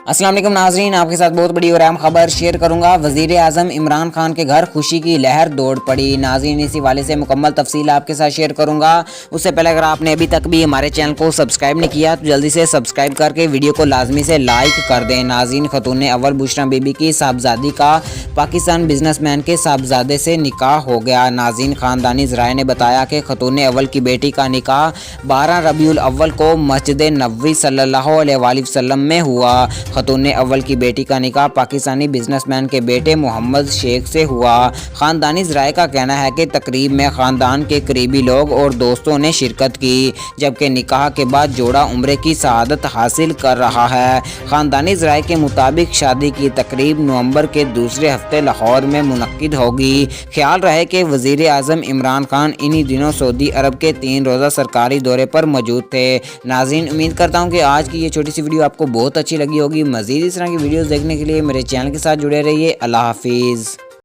अस्सलाम वालेकुम नाजरीन, आपके साथ बहुत बड़ी और अहम खबर शेयर करूंगा। वज़ीर आज़म इमरान खान के घर खुशी की लहर दौड़ पड़ी। नाजरीन, इसी वाले से मुकम्मल तफसील आपके साथ शेयर करूंगा। उससे पहले अगर आपने अभी तक भी हमारे चैनल को सब्सक्राइब नहीं किया तो जल्दी से सब्सक्राइब करके वीडियो को लाजमी से लाइक कर दें। नाजरीन, खतून अव्वल बुशरा बीबी की साहबजादी का पाकिस्तान बिजनेसमैन के साहबजादे से निकाह हो गया। नाजरीन, खानदानी ज़राए ने बताया कि खतून अव्वल की बेटी का निकाह 12 रबीउल अव्वल को मस्जिद नबवी सल्लल्लाहु अलैहि वसल्लम में हुआ। खतून अव्वल की बेटी का निकाह पाकिस्तानी बिजनेसमैन के बेटे मोहम्मद शेख से हुआ। खानदानी ज़राए का कहना है कि तकरीब में ख़ानदान के करीबी लोग और दोस्तों ने शिरकत की, जबकि निकाह के बाद जोड़ा उम्रे की सआदत हासिल कर रहा है। ख़ानदानी ज़राए के मुताबिक शादी की तकरीब नवंबर के दूसरे हफ्ते लाहौर में मुनक्किद होगी। ख्याल रहे कि वज़ीर आज़म इमरान खान इन्हीं दिनों सऊदी अरब के 3 रोज़ा सरकारी दौरे पर मौजूद थे। नाज़रीन, उम्मीद करता हूँ कि आज की ये छोटी सी वीडियो आपको बहुत अच्छी लगी होगी। मज़ीद इस तरह की वीडियोस देखने के लिए मेरे चैनल के साथ जुड़े रहिए। अल्लाह हाफिज़।